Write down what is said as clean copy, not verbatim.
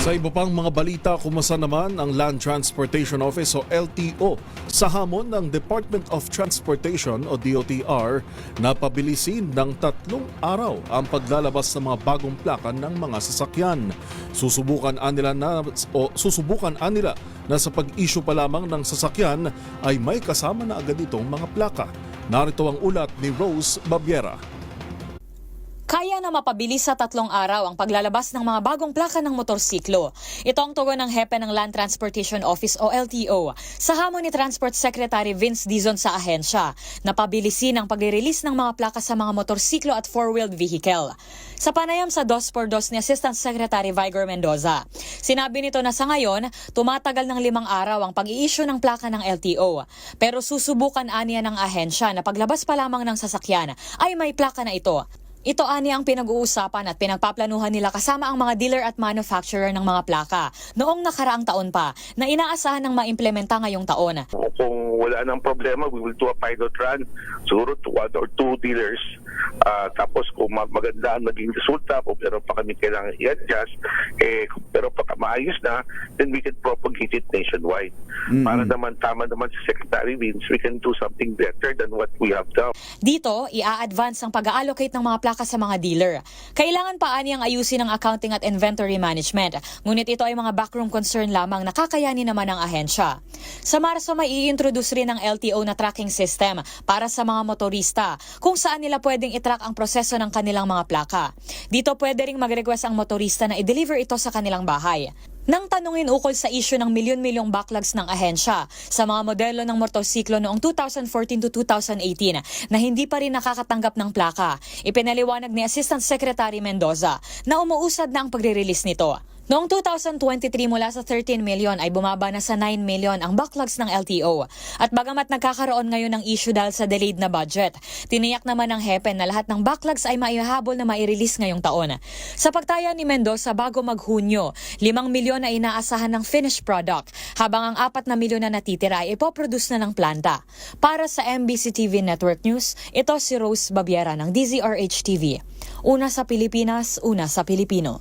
Sa iba pang mga balita, kumusta naman ang Land Transportation Office o LTO sa hamon ng Department of Transportation o DOTR na pabilisin ng 3 araw ang paglalabas ng mga bagong plaka ng mga sasakyan. Susubukan anila na sa pag-issue pa lamang ng sasakyan ay may kasama na agad itong mga plaka. Narito ang ulat ni Rose Babiera. Kaya na mapabilis sa 3 araw ang paglalabas ng mga bagong plaka ng motorsiklo. Ito ang tugon ng hepe ng Land Transportation Office o LTO sa hamon ni Transport Secretary Vince Dizon sa ahensya na pabilisin ang pag-release ng mga plaka sa mga motorsiklo at 4-wheeled vehicle. Sa panayam sa 2x2 ni Assistant Secretary Vigor Mendoza, sinabi nito na sa ngayon, tumatagal ng 5 araw ang pag-i-issue ng plaka ng LTO. Pero susubukan aniya ng ahensya na paglabas pa lamang ng sasakyan ay may plaka na ito. Ito ani ang pinag-uusapan at pinagpaplanuhan nila kasama ang mga dealer at manufacturer ng mga plaka noong nakaraang taon pa na inaasahan ng maimplementa ngayong taon. Kung wala nang problema, we will do a pilot run, siguro 1 or 2 dealers. Tapos kung maganda ang naging resulta, kung pero pa kami kailangan i-adjust, pero pagka maayos na, then we can propagate it nationwide. Para naman tama naman si Secretary Vince, we can do something better than what we have done. Dito, i-a-advance ang pag-allocate ng mga plaka sa mga dealer. Kailangan pa ani ang ayusin ng accounting at inventory management. Ngunit ito ay mga backroom concern lamang na kakayanin naman ng ahensya. Sa Marso, may i-introduce rin ng LTO na tracking system para sa mga motorista kung saan nila pwedeng i-track ang proseso ng kanilang mga plaka. Dito pwede ring mag-request ang motorista na i-deliver ito sa kanilang bahay. Nang tanungin ukol sa issue ng milyon-milyong backlogs ng ahensya sa mga modelo ng motorsiklo noong 2014 to 2018 na hindi pa rin nakakatanggap ng plaka, ipinaliwanag ni Assistant Secretary Mendoza na umuusad na ang pagre-release nito. Noong 2023 mula sa 13 million ay bumaba na sa 9 million ang backlogs ng LTO. At bagamat nagkakaroon ngayon ng issue dahil sa delayed na budget, tiniyak naman ng hepe na lahat ng backlogs ay maihahabol na mai-release ngayong taon. Sa pagtaya ni Mendoza bago mag-Hunyo, 5 milyon na inaasahan ng finished product, habang ang 4 na milyon na natitira ay ipoproduce na ng planta. Para sa MBC TV Network News, ito si Rose Babiera ng DZRH TV. Una sa Pilipinas, una sa Pilipino.